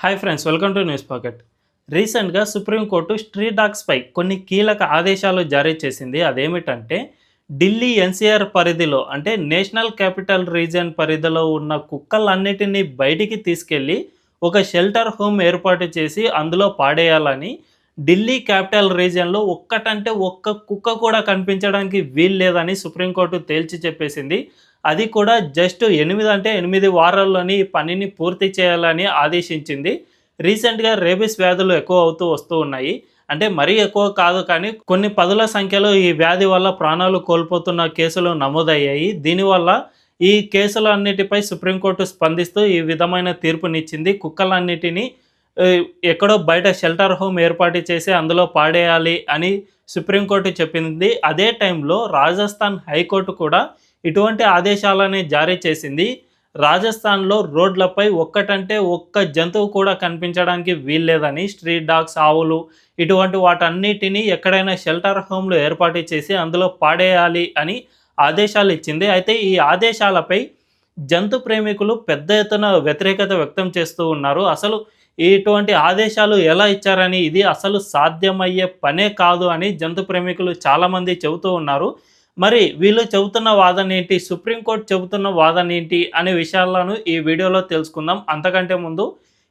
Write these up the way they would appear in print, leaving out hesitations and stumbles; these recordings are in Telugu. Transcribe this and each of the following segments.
Hi friends, welcome to news pocket. రీసెంట్గా సుప్రీంకోర్టు స్ట్రీట్ డాగ్స్పై కొన్ని కీలక ఆదేశాలు జారీ చేసింది. అదేమిటంటే ఢిల్లీ ఎన్సీఆర్ పరిధిలో అంటే నేషనల్ క్యాపిటల్ రీజియన్ పరిధిలో ఉన్న కుక్కలన్నిటినీ బయటికి తీసుకెళ్ళి ఒక షెల్టర్ హోమ్ ఏర్పాటు చేసి అందులో పాడేయాలని, ఢిల్లీ క్యాపిటల్ రీజియన్లో ఒక్కటంటే ఒక్క కుక్క కూడా కనిపించడానికి వీలు లేదని సుప్రీంకోర్టు తేల్చి చెప్పేసింది. అది కూడా జస్ట్ 8 వారాల్లోని ఈ పనిని పూర్తి చేయాలని ఆదేశించింది. రీసెంట్‌గా రేబీస్ వ్యాధులు ఎక్కువ వస్తూ ఉన్నాయి. అంటే మరీ ఎక్కువ కాదు కానీ కొన్ని పదుల సంఖ్యలో ఈ వ్యాధి వల్ల ప్రాణాలు కోల్పోతున్న కేసులు నమోదయ్యాయి. దీనివల్ల ఈ కేసులన్నిటిపై సుప్రీంకోర్టు స్పందిస్తూ ఈ విధమైన తీర్పునిచ్చింది. కుక్కలన్నిటిని ఎక్కడో బయట షెల్టర్ హోమ్ ఏర్పాటు చేసి అందులో పాడేయాలి అని సుప్రీంకోర్టు చెప్పింది. అదే టైంలో రాజస్థాన్ హైకోర్టు కూడా ఇటువంటి ఆదేశాలని జారీ చేసింది. రాజస్థాన్‌లో రోడ్లపై ఒక్కటంటే ఒక్క జంతువు కూడా కనిపించడానికి వీల్లేదని, స్ట్రీట్ డాగ్స్, ఆవులు ఇటువంటి వాటన్నిటిని ఎక్కడైనా షెల్టర్ హోమ్‌లు ఏర్పాటు చేసి అందులో పాడేయాలి అని ఆదేశాలు ఇచ్చింది. అయితే ఈ ఆదేశాలపై జంతు ప్రేమికులు పెద్ద ఎత్తున వ్యతిరేకత వ్యక్తం చేస్తూ ఉన్నారు. అసలు ఇటువంటి ఆదేశాలు ఎలా ఇచ్చారని, ఇది అసలు సాధ్యమయ్యే పనే కాదు అని జంతు ప్రేమికులు చాలామంది చెబుతూ ఉన్నారు. మరి వీళ్ళు చెబుతున్న వాదన ఏంటి, సుప్రీంకోర్టు చెబుతున్న వాదన ఏంటి అనే విషయాలను ఈ వీడియోలో తెలుసుకుందాం. అంతకంటే ముందు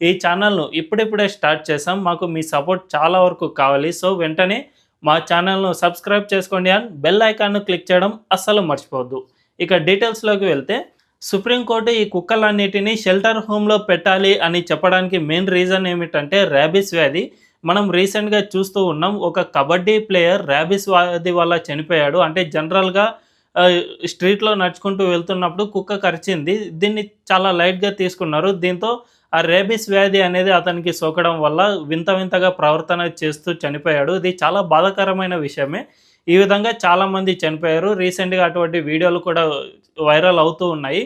ఈ ఛానల్ను ఇప్పుడిప్పుడే స్టార్ట్ చేసాం. మాకు మీ సపోర్ట్ చాలా వరకు కావాలి. సో వెంటనే మా ఛానల్ను సబ్స్క్రైబ్ చేసుకోండి అండ్ బెల్ ఐకాన్ను క్లిక్ చేయడం అస్సలు మర్చిపోవద్దు. ఇక డీటెయిల్స్లోకి వెళ్తే, సుప్రీంకోర్టు ఈ కుక్కలన్నిటినీ షెల్టర్ హోమ్లో పెట్టాలి అని చెప్పడానికి మెయిన్ రీజన్ ఏమిటంటే ర్యాబీస్ వ్యాధి. మనం రీసెంట్గా చూస్తూ ఉన్నాం, ఒక కబడ్డీ ప్లేయర్ ర్యాబీస్ వ్యాధి వల్ల చనిపోయాడు. అంటే జనరల్గా స్ట్రీట్లో నడుచుకుంటూ వెళ్తున్నప్పుడు కుక్క కరిచింది. దీన్ని చాలా లైట్గా తీసుకున్నారు. దీంతో ఆ రేబీస్ వ్యాధి అనేది అతనికి సోకడం వల్ల వింత వింతగా ప్రవర్తన చేస్తూ చనిపోయాడు. ఇది చాలా బాధాకరమైన విషయమే. ఈ విధంగా చాలామంది చనిపోయారు. రీసెంట్గా అటువంటి వీడియోలు కూడా వైరల్ అవుతూ ఉన్నాయి.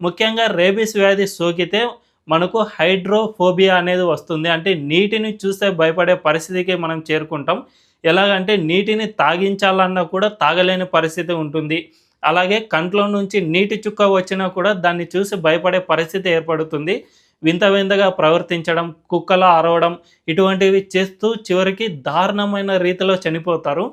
ముఖ్యంగా రేబీస్ వ్యాధి సోకితే మనకు హైడ్రోఫోబియా అనేది వస్తుంది. అంటే నీటిని చూస్తే భయపడే పరిస్థితికి మనం చేరుకుంటాం. ఎలాగంటే నీటిని తాగించాలన్నా కూడా తాగలేని పరిస్థితి ఉంటుంది. అలాగే కంట్లో నుంచి నీటి చుక్క వచ్చినా కూడా దాన్ని చూసి భయపడే పరిస్థితి ఏర్పడుతుంది. వింత వింతగా ప్రవర్తించడం, కుక్కలా అరవడం ఇటువంటివి చేస్తూ చివరికి దారుణమైన రీతిలో చనిపోతారు.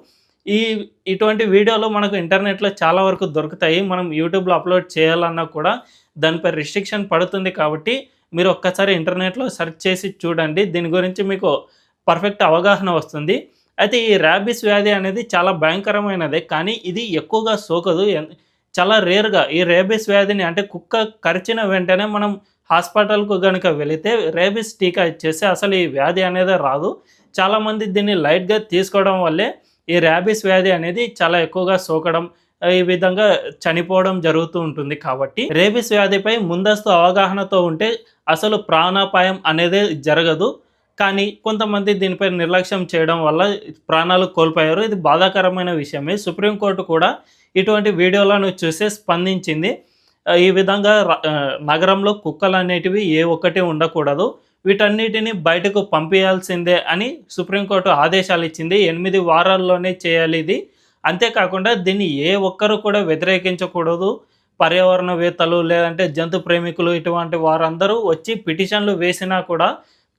ఇటువంటి వీడియోలు మనకు ఇంటర్నెట్లో చాలా వరకు దొరుకుతాయి. మనం యూట్యూబ్లో అప్లోడ్ చేయాలన్నా కూడా దానిపై రిస్ట్రిక్షన్ పడుతుంది. కాబట్టి మీరు ఒక్కసారి ఇంటర్నెట్లో సెర్చ్ చేసి చూడండి. దీని గురించి మీకు పర్ఫెక్ట్ అవగాహన వస్తుంది. అయితే ఈ ర్యాబీస్ వ్యాధి అనేది చాలా భయంకరమైనదే, కానీ ఇది ఎక్కువగా సోకదు. చాలా రేర్గా ఈ రేబీస్ వ్యాధిని, అంటే కుక్క కరిచిన వెంటనే మనం హాస్పిటల్కు కనుక వెళితే రేబీస్ టీకా ఇచ్చేస్తే అసలు ఈ వ్యాధి అనేది రాదు. చాలామంది దీన్ని లైట్గా తీసుకోవడం వల్లే ఈ ర్యాబీస్ వ్యాధి అనేది చాలా ఎక్కువగా సోకడం, ఈ విధంగా చనిపోవడం జరుగుతూ ఉంటుంది. కాబట్టి రేబీస్ వ్యాధిపై ముందస్తు అవగాహనతో ఉంటే అసలు ప్రాణాపాయం అనేది జరగదు. కానీ కొంతమంది దీనిపై నిర్లక్ష్యం చేయడం వల్ల ప్రాణాలు కోల్పోయారు. ఇది బాధాకరమైన విషయమే. సుప్రీంకోర్టు కూడా ఇటువంటి వీడియోలను చూసి స్పందించింది. ఈ విధంగా నగరంలో కుక్కలు అనేటివి ఏ ఒక్కటి ఉండకూడదు, వీటన్నిటిని బయటకు పంపించాల్సిందే అని సుప్రీంకోర్టు ఆదేశాలు ఇచ్చింది. 8 వారాల్లోనే చేయాలి ఇది. అంతేకాకుండా దీన్ని ఏ ఒక్కరు కూడా వ్యతిరేకించకూడదు. పర్యావరణవేత్తలు లేదంటే జంతు ప్రేమికులు ఇటువంటి వారందరూ వచ్చి పిటిషన్లు వేసినా కూడా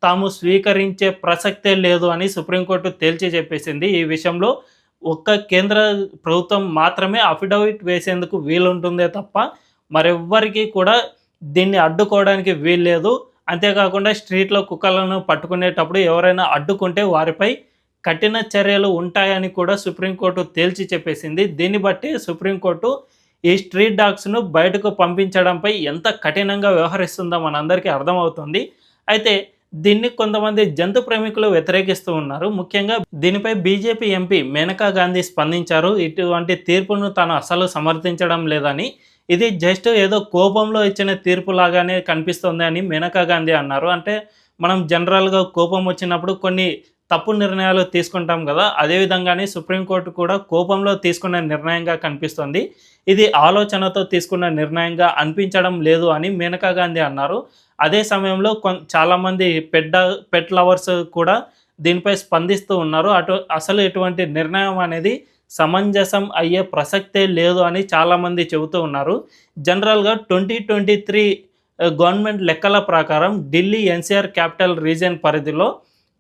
తాము స్వీకరించే ప్రసక్తే లేదు అని సుప్రీంకోర్టు తేల్చి చెప్పేసింది. ఈ విషయంలో ఒక్క కేంద్ర ప్రభుత్వం మాత్రమే అఫిడవిట్ వేసేందుకు వీలుంటుందే తప్ప మరెవ్వరికీ కూడా దీన్ని అడ్డుకోవడానికి వీల్లేదు. అంతేకాకుండా స్ట్రీట్లో కుక్కలను పట్టుకునేటప్పుడు ఎవరైనా అడ్డుకుంటే వారిపై కఠిన చర్యలు ఉంటాయని కూడా సుప్రీంకోర్టు తేల్చి చెప్పేసింది. దీన్ని బట్టి సుప్రీంకోర్టు ఈ స్ట్రీట్ డాగ్స్ను బయటకు పంపించడంపై ఎంత కఠినంగా వ్యవహరిస్తుందో మనందరికీ అర్థమవుతుంది. అయితే దీన్ని కొంతమంది జంతు ప్రేమికులు వ్యతిరేకిస్తూ ఉన్నారు. ముఖ్యంగా దీనిపై బీజేపీ ఎంపీ మేనకా గాంధీ స్పందించారు. ఇటువంటి తీర్పును తాను అసలు సమర్థించడం లేదని, ఇది జస్ట్ ఏదో కోపంలో ఇచ్చిన తీర్పు లాగానే కనిపిస్తుంది అని మేనకా గాంధీ అన్నారు. అంటే మనం జనరల్గా కోపం వచ్చినప్పుడు కొన్ని తప్పు నిర్ణయాలు తీసుకుంటాం కదా, అదేవిధంగానే సుప్రీంకోర్టు కూడా కోపంలో తీసుకున్న నిర్ణయంగా కనిపిస్తుంది. ఇది ఆలోచనతో తీసుకున్న నిర్ణయంగా అనిపించడం లేదు అని మేనకా గాంధీ అన్నారు. అదే సమయంలో చాలామంది పెట్ లవర్స్ కూడా దీనిపై స్పందిస్తూ ఉన్నారు. అసలు ఇటువంటి నిర్ణయం అనేది సమంజసం అయ్యే ప్రసక్తే లేదు అని చాలామంది చెబుతూ ఉన్నారు. జనరల్గా 2023 గవర్నమెంట్ లెక్కల ప్రకారం ఢిల్లీ ఎన్సీఆర్ క్యాపిటల్ రీజియన్ పరిధిలో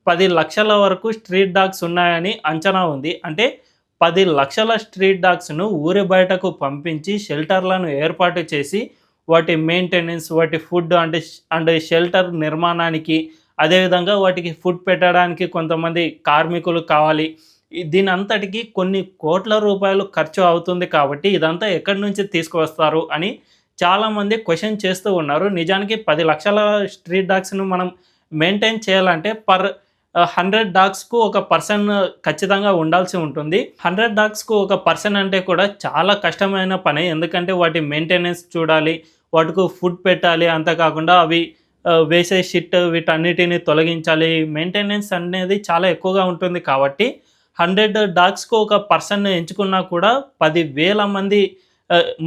10 లక్షల వరకు స్ట్రీట్ డాగ్స్ ఉన్నాయని అంచనా ఉంది. అంటే 10 లక్షల స్ట్రీట్ డాగ్స్‌ను ఊరి బయటకు పంపించి షెల్టర్‌లను ఏర్పాటు చేసి వాటి మెయింటెనెన్స్, వాటి ఫుడ్ అండ్ షెల్టర్ నిర్మాణానికి, అదేవిధంగా వాటికి ఫుడ్ పెట్టడానికి కొంతమంది కార్మికులు కావాలి. దీని అంతటికి కొన్ని కోట్ల రూపాయలు ఖర్చు అవుతుంది కాబట్టి ఇదంతా ఎక్కడి నుంచి తీసుకువస్తారు అని చాలామంది క్వెషన్ చేస్తూ ఉన్నారు. నిజానికి 10 లక్షల స్ట్రీట్ డాగ్స్‌ను మనం మెయింటైన్ చేయాలంటే 100 డాగ్స్‌కు ఒక పర్సన్ ఖచ్చితంగా ఉండాల్సి ఉంటుంది. 100 డాగ్స్‌కు ఒక పర్సన్ అంటే కూడా చాలా కష్టమైన పని. ఎందుకంటే వాటి మెయింటెనెన్స్ చూడాలి, వాటికి ఫుడ్ పెట్టాలి. అంతేకాకుండా అవి వేసే షిట్ వీటన్నిటిని తొలగించాలి. మెయింటెనెన్స్ అనేది చాలా ఎక్కువగా ఉంటుంది కాబట్టి 100 డాగ్స్‌కు ఒక పర్సన్‌ని ఎంచుకున్నా కూడా 10,000 మంది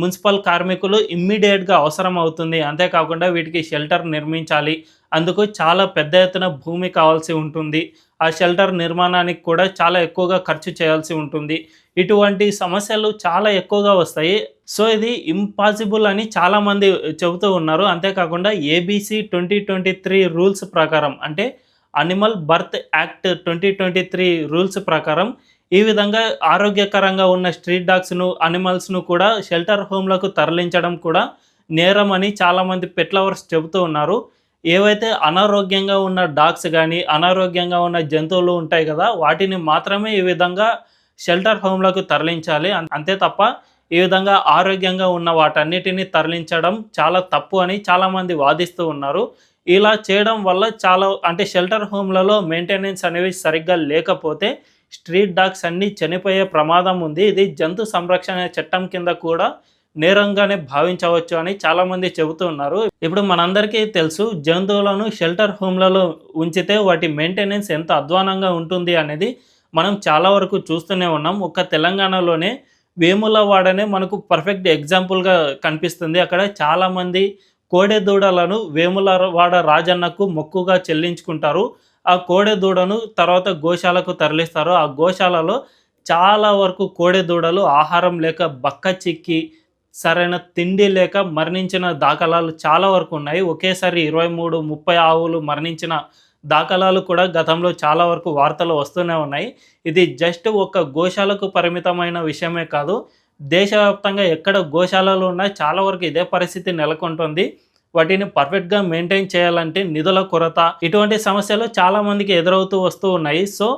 మున్సిపల్ కార్మికులు ఇమ్మీడియేట్‌గా అవసరం అవుతుంది. అంతేకాకుండా వీటికి షెల్టర్ నిర్మించాలి. అందుకు చాలా పెద్ద ఎత్తున భూమి కావాల్సి ఉంటుంది. ఆ షెల్టర్ నిర్మాణానికి కూడా చాలా ఎక్కువగా ఖర్చు చేయాల్సి ఉంటుంది. ఇటువంటి సమస్యలు చాలా ఎక్కువగా వస్తాయి. సో, ఇది ఇంపాసిబుల్ అని చాలామంది చెబుతూ ఉన్నారు. అంతేకాకుండా ఏబీసీ 2023 రూల్స్ ప్రకారం, అంటే అనిమల్ బర్త్ యాక్ట్ 2023 రూల్స్ ప్రకారం ఈ విధంగా ఆరోగ్యకరంగా ఉన్న స్ట్రీట్ డాగ్స్‌ను, అనిమల్స్‌ను కూడా షెల్టర్ హోమ్‌లకు తరలించడం కూడా నేరం అని చాలామంది పెట్ లవర్స్ చెబుతూ ఉన్నారు. ఏవైతే అనారోగ్యంగా ఉన్న డాగ్స్ గానీ, అనారోగ్యంగా ఉన్న జంతువులు ఉంటాయి కదా! వాటిని మాత్రమే ఈ విధంగా షెల్టర్ హోమ్‌లకు తరలించాలి. అంతే తప్ప ఈ విధంగా ఆరోగ్యంగా ఉన్న వాటన్నిటిని తరలించడం చాలా తప్పు అని చాలామంది వాదిస్తూ ఉన్నారు. ఇలా చేయడం వల్ల అంటే షెల్టర్ హోమ్‌లలో మెయింటెనెన్స్ అనేవి సరిగ్గా లేకపోతే స్ట్రీట్ డాగ్స్ అన్నీ చనిపోయే ప్రమాదం ఉంది. ఇది జంతు సంరక్షణ చట్టం కింద కూడా నేరంగానే భావించవచ్చు అని చాలామంది చెబుతూ ఉన్నారు. ఇప్పుడు మనందరికీ తెలుసు, జంతువులను షెల్టర్ హోమ్‌లలో ఉంచితే వాటి మెయింటెనెన్స్ ఎంత అధ్వానంగా ఉంటుంది అనేది మనం చాలా వరకు చూస్తూనే ఉన్నాం. ఒక్క తెలంగాణలోనే వేములవాడనే మనకు పర్ఫెక్ట్ ఎగ్జాంపుల్‌గా కనిపిస్తుంది. అక్కడ చాలామంది కోడెదూడలను వేములవాడ రాజన్నకు మొక్కుగా చెల్లించుకుంటారు. ఆ కోడెదూడను తర్వాత గోశాలకు తరలిస్తారు. ఆ గోశాలలో చాలా వరకు కోడెదూడలు ఆహారం లేక బక్క చిక్కి, సరైన తిండి లేక మరణించిన దాఖలాలు చాలా వరకు ఉన్నాయి. ఒకేసారి 23, 30 ఆవులు మరణించిన దాఖలాలు కూడా గతంలో చాలా వరకు వార్తలు వస్తూనే ఉన్నాయి. ఇది జస్ట్ ఒక గోశాలకు పరిమితమైన విషయమే కాదు. దేశవ్యాప్తంగా ఎక్కడ గోశాలలు ఉన్నా చాలా వరకు ఇదే పరిస్థితి నెలకొంటుంది. వాటిని పర్ఫెక్ట్‌గా మెయింటైన్ చేయాలంటే నిధుల కొరత, ఇటువంటి సమస్యలు చాలామందికి ఎదురవుతూ వస్తూ ఉన్నాయి. సో,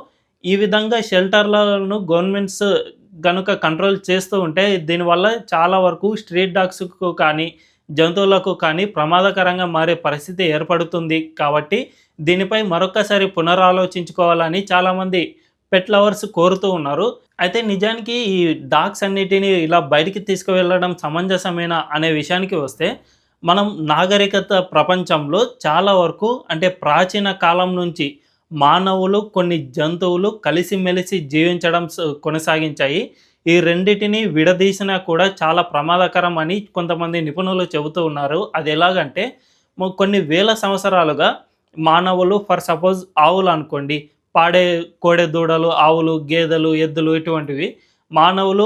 ఈ విధంగా షెల్టర్లను గవర్నమెంట్స్ గనుక కంట్రోల్ చేస్తూ ఉంటే దీనివల్ల చాలా వరకు స్ట్రీట్ డాగ్స్‌కు కానీ, జంతువులకు కానీ ప్రమాదకరంగా మారే పరిస్థితి ఏర్పడుతుంది. కాబట్టి దీనిపై మరొక్కసారి పునరాలోచించుకోవాలని చాలామంది పెట్ లవర్స్ కోరుతూ ఉన్నారు. అయితే నిజానికి ఈ డాగ్స్ అన్నిటిని ఇలా బయటికి తీసుకువెళ్ళడం సమంజసమేనా అనే విషయానికి వస్తే, మనం నాగరికత ప్రపంచంలో చాలా వరకు, అంటే ప్రాచీన కాలం నుంచి మానవులు, కొన్ని జంతువులు కలిసిమెలిసి జీవించడం కొనసాగించాయి. ఈ రెండిటిని విడదీసినా కూడా చాలా ప్రమాదకరం అని కొంతమంది నిపుణులు చెబుతూ ఉన్నారు. అది ఎలాగంటే, కొన్ని వేల సంవత్సరాలుగా మానవులు, ఫర్ సపోజ్ ఆవులు అనుకోండి, కోడె దూడలు, ఆవులు, గేదెలు, ఎద్దులు ఇటువంటివి మానవులు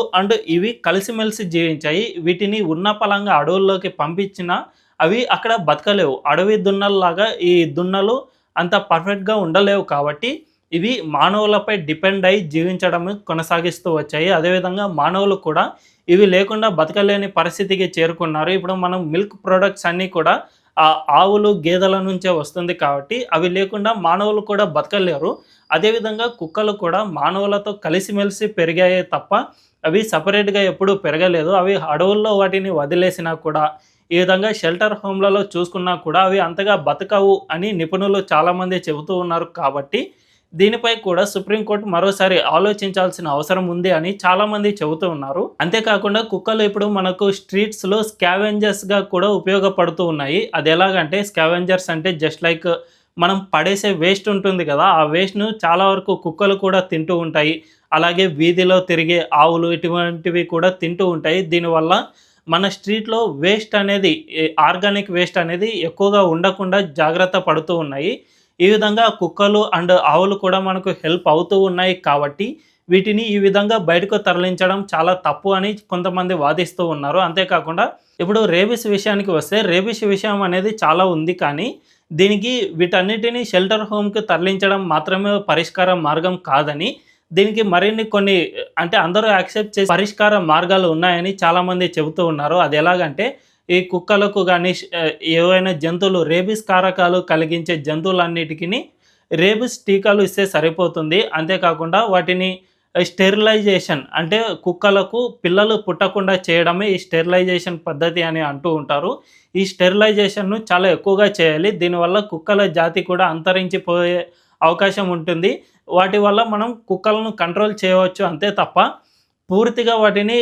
ఇవి కలిసిమెలిసి జీవించాయి. వీటిని ఉన్న పలంగా అడవుల్లోకి పంపించినా అవి అక్కడ బతకలేవు. అడవి దున్నల్లాగా ఈ దున్నలు అంత పర్ఫెక్ట్‌గా ఉండలేవు కాబట్టి ఇవి మానవులపై డిపెండ్ అయ్యి జీవించడం కొనసాగిస్తూ వచ్చాయి. అదేవిధంగా మానవులు కూడా ఇవి లేకుండా బతకలేని పరిస్థితికి చేరుకున్నారు. ఇప్పుడు మనం మిల్క్ ప్రొడక్ట్స్ అన్నీ కూడా ఆవులు, గేదెల నుంచే వస్తుంది కాబట్టి అవి లేకుండా మానవులు కూడా బతకలేరు. అదేవిధంగా కుక్కలు కూడా మానవులతో కలిసిమెలిసి పెరిగాయే తప్ప అవి సపరేట్‌గా ఎప్పుడూ పెరగలేదు. అవి అడవుల్లో వాటిని వదిలేసినా కూడా, ఈ విధంగా షెల్టర్ హోమ్‌లలో చూసుకున్నా కూడా అవి అంతగా బతకవు అని నిపుణులు చాలామంది చెబుతూ ఉన్నారు. కాబట్టి దీనిపై కూడా సుప్రీంకోర్టు మరోసారి ఆలోచించాల్సిన అవసరం ఉంది అని చాలామంది చెబుతూ ఉన్నారు. అంతేకాకుండా కుక్కలు ఇప్పుడు మనకు స్ట్రీట్స్‌లో స్కావెంజర్స్‌గా కూడా ఉపయోగపడుతూ ఉన్నాయి. అది ఎలాగంటే, స్కావెంజర్స్ అంటే జస్ట్ లైక్ మనం పడేసే వేస్ట్ ఉంటుంది కదా! ఆ వేస్ట్‌ను చాలా వరకు కుక్కలు కూడా తింటూ ఉంటాయి. అలాగే వీధిలో తిరిగే ఆవులు ఇటువంటివి కూడా తింటూ ఉంటాయి. దీనివల్ల మన స్ట్రీట్‌లో వేస్ట్ అనేది, ఆర్గానిక్ వేస్ట్ అనేది ఎక్కువగా ఉండకుండా జాగ్రత్త పడుతూ ఉన్నాయి. ఈ విధంగా కుక్కలు ఆవులు కూడా మనకు హెల్ప్ అవుతూ ఉన్నాయి కాబట్టి వీటిని ఈ విధంగా బయటకు తరలించడం చాలా తప్పు అని కొంతమంది వాదిస్తూ ఉన్నారు. అంతేకాకుండా ఇప్పుడు రేబీస్ విషయానికి వస్తే, రేబీస్ విషయం అనేది చాలా ఉంది కానీ, దీనికి వీటన్నిటిని షెల్టర్ హోమ్‌కి తరలించడం మాత్రమే పరిష్కార మార్గం కాదని, దీనికి మరిన్ని కొన్ని అంటే అందరూ యాక్సెప్ట్ చేసే పరిష్కార మార్గాలు ఉన్నాయని చాలామంది చెబుతూ ఉన్నారు. అది ఎలాగంటే, ఈ కుక్కలకు గానీ, ఏవైనా జంతువులు రేబీస్ కారకాలు కలిగించే జంతువులన్నిటికిని రేబీస్ టీకాలు ఇస్తే సరిపోతుంది. అంతేకాకుండా వాటిని స్టెరిలైజేషన్ అంటే కుక్కలకు పిల్లలు పుట్టకుండా చేయడమే ఈ స్టెరిలైజేషన్ పద్ధతి అని అంటూ ఉంటారు. ఈ స్టెరిలైజేషన్‌ను చాలా ఎక్కువగా చేయాలి. దీనివల్ల కుక్కల జాతి కూడా అంతరించిపోయే అవకాశం ఉంటుంది. వాటి వల్ల మనం కుక్కలను కంట్రోల్ చేయవచ్చు అంతే తప్ప, పూర్తిగా వాటిని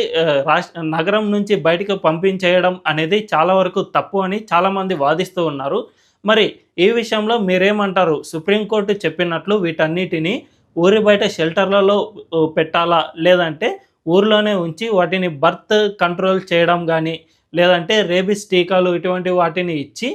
నగరం నుంచి బయటికి పంపించేయడం అనేది చాలా వరకు తప్పు అని చాలామంది వాదిస్తూ ఉన్నారు. మరి ఈ విషయంలో మీరేమంటారు? సుప్రీం కోర్ట్ చెప్పినట్లు వీటన్నిటిని ఊరి బయట షెల్టర్‌లలో పెట్టాలా? లేదంటే ఊర్లోనే ఉంచి వాటిని బర్త్ కంట్రోల్ చేయడం గానీ, లేదంటే రేబీస్ టీకాలు ఇటువంటి వాటిని ఇచ్చి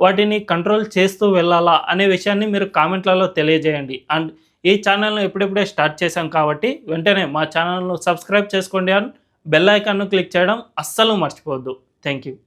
వాటిని కంట్రోల్ చేస్తూ వెళ్ళాలా? అనే విషయాన్ని మీరు కామెంట్‌లలో తెలియజేయండి. అండ్ ఈ ఛానెల్‌ను ఇప్పుడిప్పుడే స్టార్ట్ చేశాం కాబట్టి వెంటనే మా ఛానెల్‌ను సబ్స్క్రైబ్ చేసుకోండి అండ్ బెల్ ఐకాన్‌ను క్లిక్ చేయడం అస్సలు మర్చిపోవద్దు. Thank you.